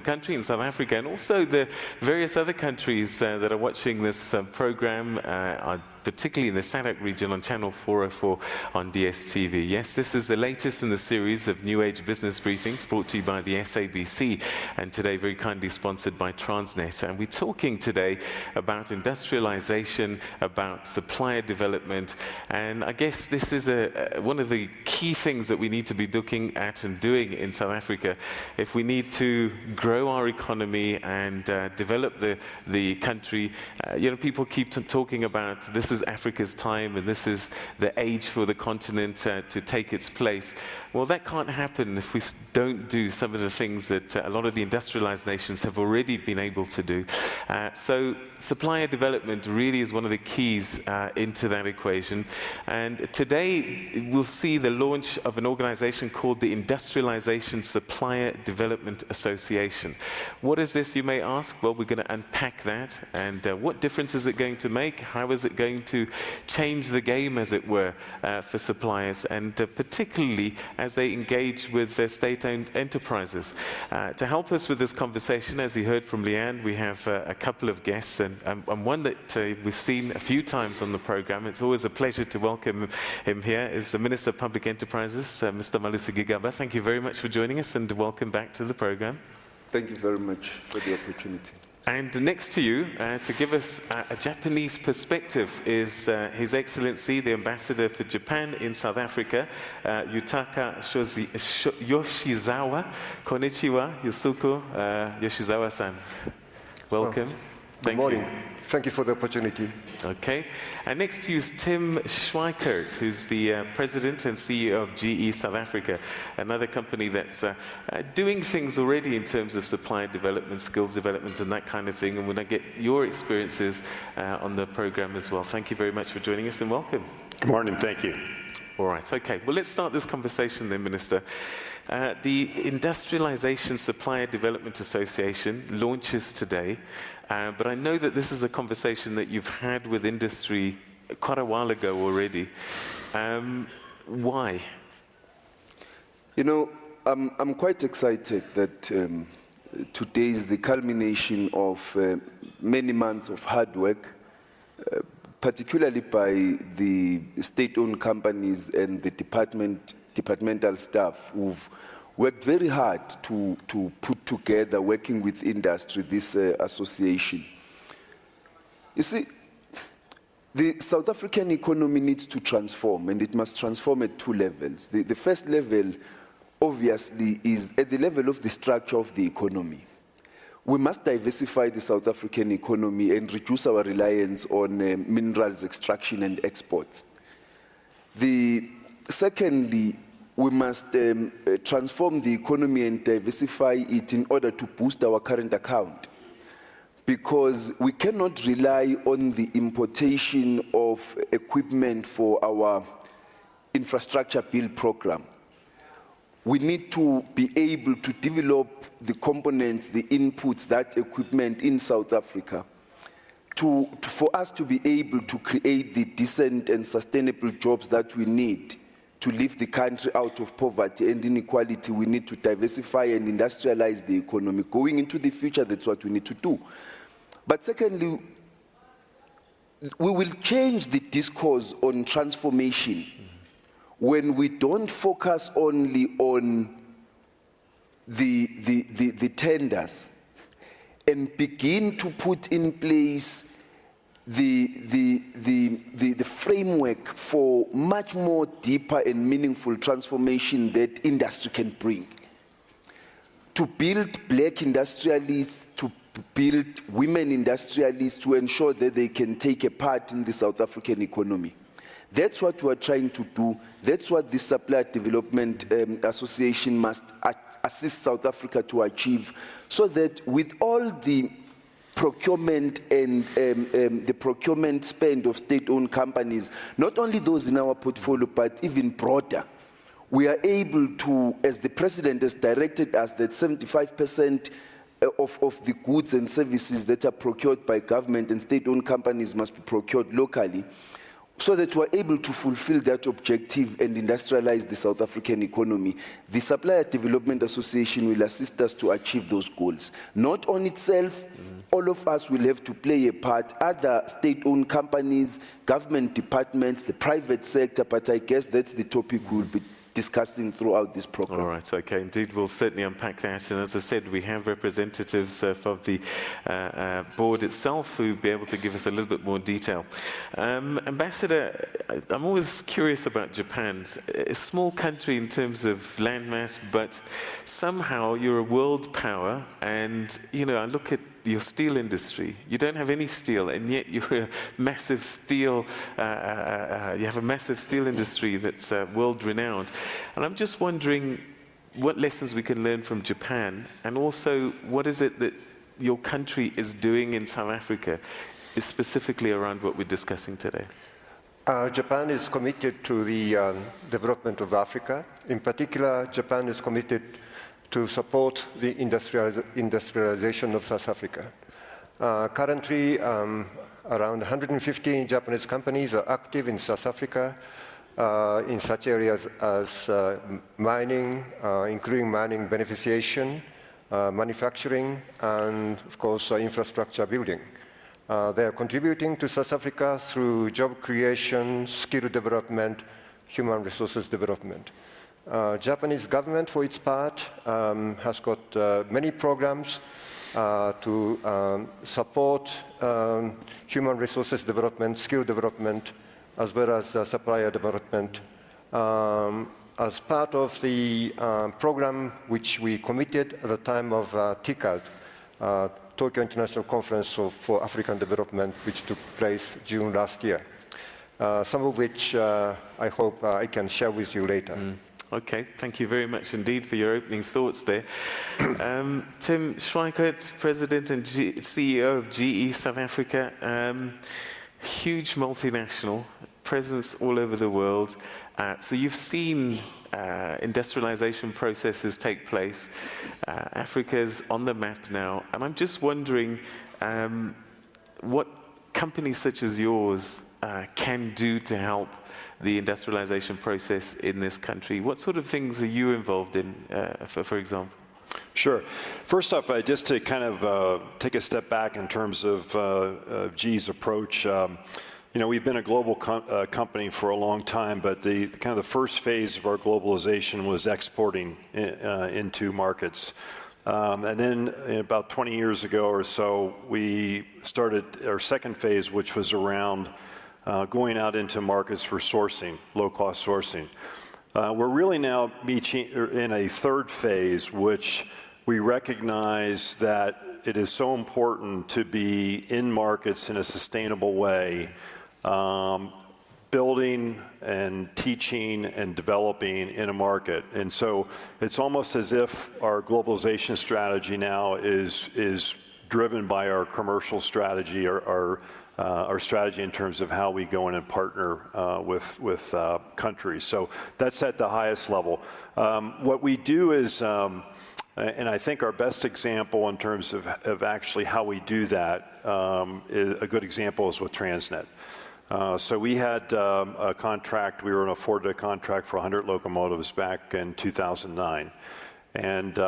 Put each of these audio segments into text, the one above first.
country in South Africa, and also the various other countries that are watching this program, particularly in the SADC region on Channel 404 on DSTV. Yes, this is the latest in the series of New Age Business Briefings brought to you by the SABC, and today very kindly sponsored by Transnet. And we're talking today about industrialization, about supplier development, and I guess this is one of the key things that we need to be looking at and doing in South Africa if we need to grow our economy and develop the country. You know, people keep talking about this is Africa's time and this is the age for the continent to take its place. Well, that can't happen if we don't do some of the things that a lot of the industrialized nations have already been able to do. So supplier development really is one of the keys into that equation. And today we'll see the launch of an organization called the Industrialization Supplier Development Association. What is this, you may ask? Well, we're going to unpack that, and what difference is it going to make? How is it going to change the game, as it were, for suppliers, and particularly as they engage with their state-owned enterprises. To help us with this conversation, as you heard from Leanne, we have a couple of guests, and one that we've seen a few times on the program. It's always a pleasure to welcome him here, is the Minister of Public Enterprises, Mr. Malusi Gigaba. Thank you very much for joining us, and welcome back to the program. Thank you very much for the opportunity. And next to you, to give us a Japanese perspective, is His Excellency, the Ambassador for Japan in South Africa, Yutaka Yoshizawa. Konnichiwa, Yusuko Yoshizawa-san. Welcome. Well, Thank good morning. you. Thank you for the opportunity. Okay. And next to you is Tim Schweikert, who's the President and CEO of GE South Africa, another company that's doing things already in terms of supply development, skills development, and that kind of thing. And we're going to get your experiences on the program as well. Thank you very much for joining us, and welcome. Good morning. Thank you. All right. Okay. Well, let's start this conversation then, Minister. The Industrialization Supplier Development Association launches today. But I know that this is a conversation that you've had with industry quite a while ago already. Why? You know, I'm quite excited that today is the culmination of many months of hard work, particularly by the state-owned companies and the departmental staff who've worked very hard to put together, working with industry, this association. You see, the South African economy needs to transform, and it must transform at two levels. The first level, obviously, is at the level of the structure of the economy. We must diversify the South African economy and reduce our reliance on minerals extraction and exports. Secondly, we must transform the economy and diversify it in order to boost our current account, because we cannot rely on the importation of equipment for our infrastructure build program. We need to be able to develop the components, the inputs, that equipment in South Africa for us to be able to create the decent and sustainable jobs that we need to lift the country out of poverty and inequality. We need to diversify and industrialize the economy. Going into the future, that's what we need to do. But secondly, we will change the discourse on transformation when we don't focus only on the tenders and begin to put in place the framework for much more deeper and meaningful transformation that industry can bring. To build black industrialists, to build women industrialists, to ensure that they can take a part in the South African economy. That's what we're trying to do. That's what the Supplier Development Association must assist South Africa to achieve, so that with all the procurement and the procurement spend of state-owned companies, not only those in our portfolio, but even broader, we are able to, as the President has directed us, that 75% of the goods and services that are procured by government and state-owned companies must be procured locally. so that we're able to fulfill that objective and industrialize the South African economy, the Supplier Development Association will assist us to achieve those goals. Not on itself, all of us will have to play a part, other state-owned companies, government departments, the private sector, but I guess that's the topic we'll be discussing throughout this program. All right, okay, indeed, we'll certainly unpack that. And as I said, we have representatives of the board itself who will be able to give us a little bit more detail. Ambassador, I'm always curious about Japan. A small country in terms of landmass, but somehow you're a world power. And, you know, I look at your steel industry. You don't have any steel, and yet you're a massive steel, you have a massive steel industry that's world-renowned. And I'm just wondering what lessons we can learn from Japan, and also what is it that your country is doing in South Africa, specifically around what we're discussing today? Japan is committed to the development of Africa. In particular, Japan is committed to support the industrialization of South Africa. Currently, around 150 Japanese companies are active in South Africa in such areas as mining, including mining beneficiation, manufacturing, and of course infrastructure building. They are contributing to South Africa through job creation, skill development, human resources development. Japanese government, for its part, has got many programs to support human resources development, skill development, as well as supplier development. As part of the program which we committed at the time of TICAD, Tokyo International Conference for African Development, which took place June last year, some of which I hope I can share with you later. Okay, thank you very much indeed for your opening thoughts there. Tim Schweikert, President and CEO of GE South Africa, huge multinational, presence all over the world. So you've seen industrialization processes take place. Africa's on the map now, and I'm just wondering what companies such as yours can do to help the industrialization process in this country. What sort of things are you involved in, for example? Sure. First off, just to kind of take a step back in terms of GE's approach. You know, we've been a global company for a long time, but the kind of the first phase of our globalization was exporting into markets. And then about 20 years ago or so, we started our second phase, which was around going out into markets for sourcing, low-cost sourcing. We're really now in a third phase, which we recognize that it is so important to be in markets in a sustainable way, building and teaching and developing in a market. And so it's almost as if our globalization strategy now is driven by our commercial strategy, our strategy in terms of how we go in and partner with countries. So that's at the highest level. What we do is, and I think our best example in terms of actually how we do that, a good example is with Transnet. So we had a contract, we were afforded a contract for 100 locomotives back in 2009. And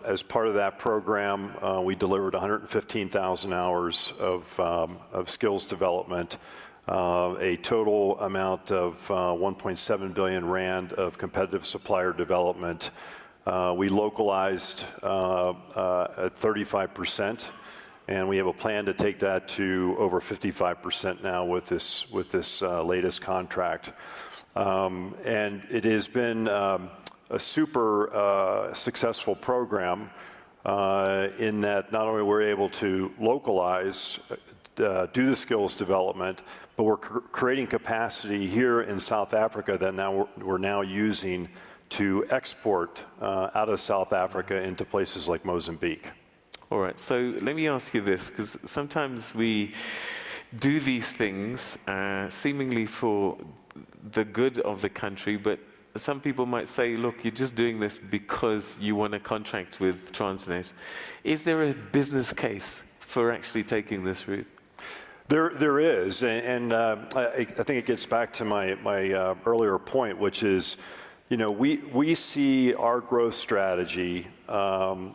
as part of that program, we delivered 115,000 hours of skills development, a total amount of 1.7 billion rand of competitive supplier development. We localized at 35%, and we have a plan to take that to over 55% now with this latest contract. And it has been a super successful program in that not only we're able to localize, do the skills development, but we're creating capacity here in South Africa that now we're now using to export out of South Africa into places like Mozambique. All right, so let me ask you this, because sometimes we do these things seemingly for the good of the country, but some people might say, look, you're just doing this because you want a contract with Transnet. Is there a business case for actually taking this route? There is, and I think it gets back to my earlier point, which is, you know, we see our growth strategy going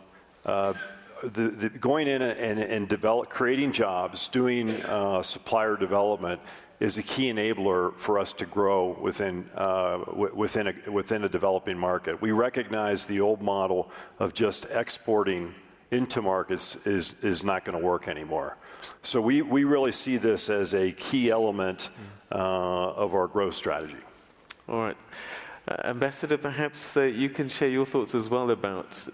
in and creating jobs, doing supplier development is a key enabler for us to grow within a developing market. We recognize the old model of just exporting into markets is not going to work anymore. So we really see this as a key element of our growth strategy. All right. Ambassador, perhaps you can share your thoughts as well about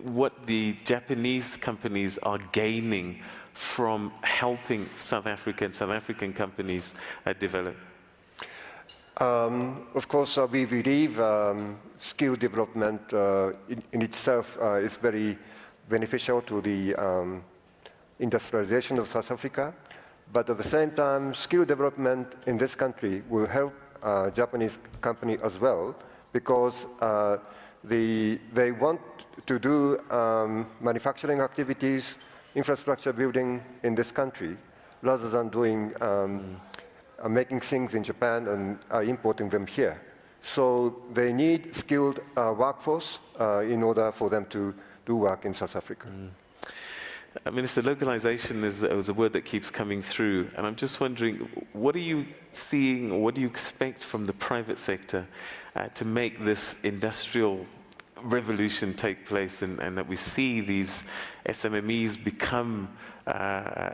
what the Japanese companies are gaining from helping South Africa and South African companies develop. Of course, we believe skill development in itself is very beneficial to the industrialization of South Africa. But at the same time, skill development in this country will help Japanese company as well, because they want to do manufacturing activities, infrastructure building in this country, rather than doing making things in Japan and importing them here. So they need skilled workforce in order for them to do work in South Africa. Minister, localization is a word that keeps coming through, and I'm just wondering, what are you seeing, or what do you expect from the private sector to make this industrial revolution take place, and that we see these SMMEs become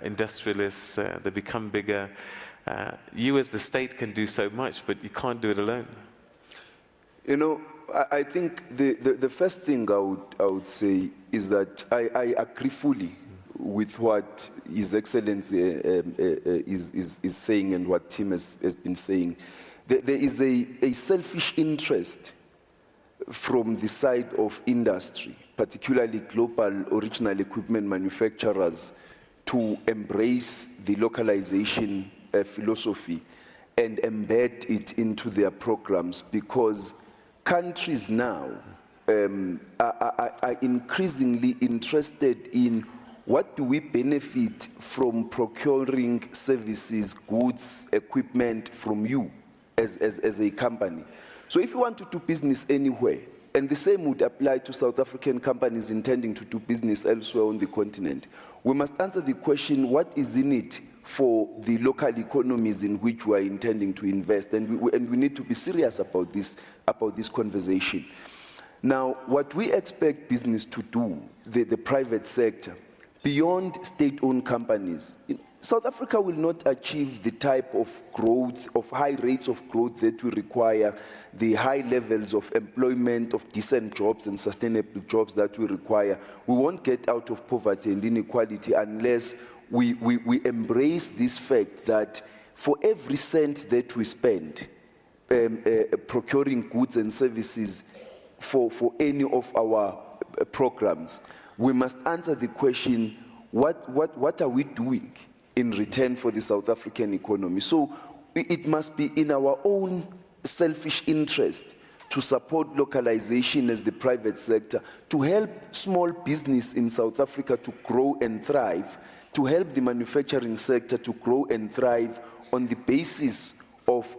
industrialists, they become bigger? You as the state can do so much, but you can't do it alone. You know, I think the first thing I would say is that I agree fully with what His Excellency is saying and what Tim has been saying. There is a selfish interest from the side of industry, particularly global original equipment manufacturers, to embrace the localization philosophy and embed it into their programs, because countries now are increasingly interested in what do we benefit from procuring services, goods, equipment from you as a company. So if you want to do business anywhere, and the same would apply to South African companies intending to do business elsewhere on the continent, we must answer the question, what is in it for the local economies in which we are intending to invest? And we need to be serious about this conversation. Now, what we expect business to do, the private sector, beyond state-owned companies, South Africa will not achieve the type of growth, of high rates of growth that we require, the high levels of employment, of decent jobs and sustainable jobs that we require. We won't get out of poverty and inequality unless we embrace this fact that for every cent that we spend procuring goods and services for any of our programs, we must answer the question, what are we doing in return for the South African economy? So it must be in our own selfish interest to support localization as the private sector, to help small business in South Africa to grow and thrive, to help the manufacturing sector to grow and thrive on the basis of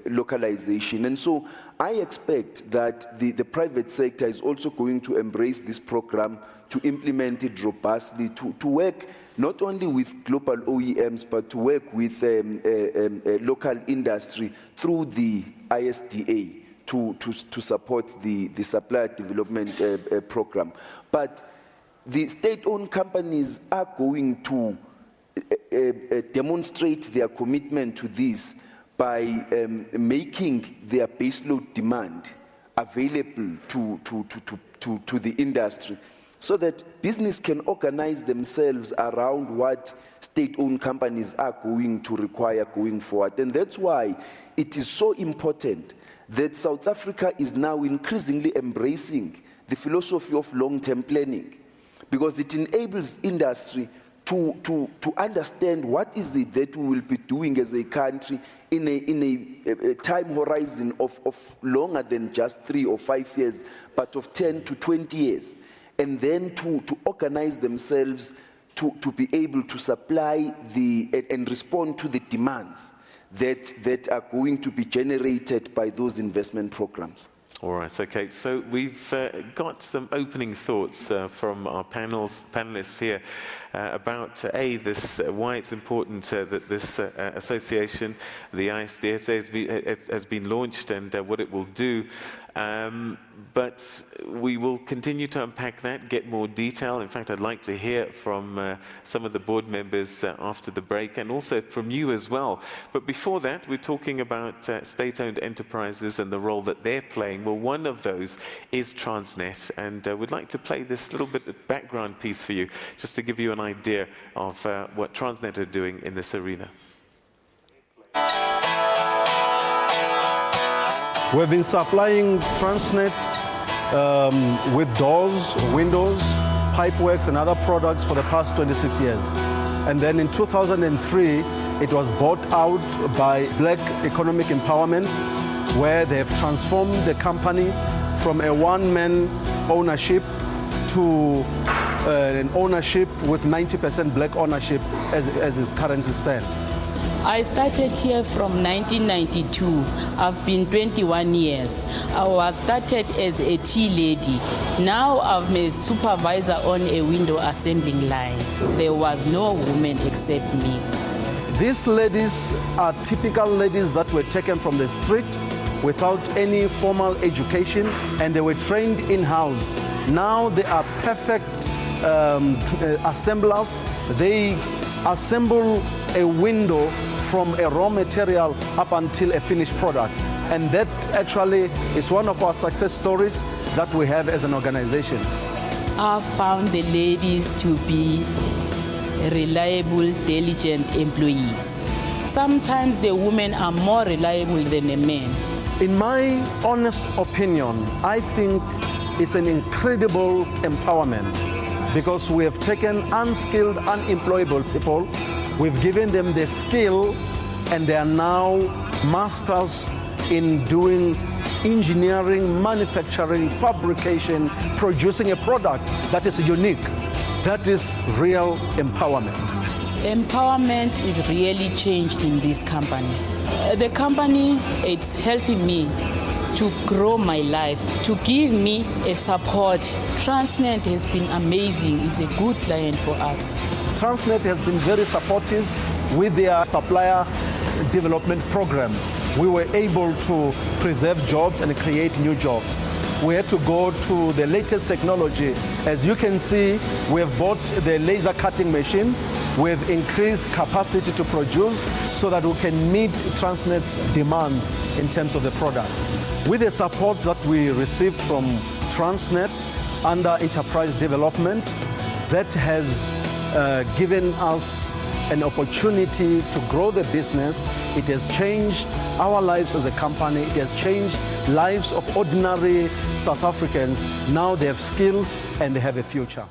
localization. And so I expect that the private sector is also going to embrace this program, to implement it robustly, to work not only with global OEMs, but to work with local industry through the ISDA to support the supplier development program. But the state-owned companies are going to demonstrate their commitment to this by making their baseload demand available to the industry, so that business can organize themselves around what state-owned companies are going to require going forward. And that's why it is so important that South Africa is now increasingly embracing the philosophy of long-term planning, because it enables industry to understand what is it that we will be doing as a country in a time horizon of longer than just 3 or 5 years, but of 10 to 20 years. And then to organize themselves to be able to supply and respond to the demands that are going to be generated by those investment programs. All right, okay. So we've got some opening thoughts from our panelists here about why it's important that this association, the ISDSA, has been launched and what it will do. But we will continue to unpack that, get more detail. In fact, I'd like to hear from some of the board members after the break, and also from you as well. But before that, we're talking about state-owned enterprises and the role that they're playing. Well, one of those is Transnet, and we'd like to play this little bit of background piece for you, just to give you an idea of what Transnet are doing in this arena. We've been supplying Transnet with doors, windows, pipeworks, and other products for the past 26 years. And then in 2003, it was bought out by Black Economic Empowerment, where they have transformed the company from a one-man ownership to an ownership with 90% black ownership as it currently stands. I started here from 1992. I've been 21 years. I was started as a tea lady. Now I'm a supervisor on a window assembling line. There was no woman except me. These ladies are typical ladies that were taken from the street without any formal education, and they were trained in-house. Now they are perfect assemblers. They assemble a window from a raw material up until a finished product. And that actually is one of our success stories that we have as an organization. I found the ladies to be reliable, diligent employees. Sometimes the women are more reliable than the men. In my honest opinion, I think it's an incredible empowerment, because we have taken unskilled, unemployable people, we've given them the skill, and they are now masters in doing engineering, manufacturing, fabrication, producing a product that is unique. That is real empowerment. Empowerment is really changed in this company. The company, it's helping me to grow my life, to give me a support. Transnet has been amazing. It's a good client for us. Transnet has been very supportive with their supplier development program. We were able to preserve jobs and create new jobs. We had to go to the latest technology. As you can see, we have bought the laser cutting machine. We've increased capacity to produce so that we can meet Transnet's demands in terms of the products. With the support that we received from Transnet under enterprise development, that has given us an opportunity to grow the business. It has changed our lives as a company. It has changed lives of ordinary South Africans. Now they have skills and they have a future.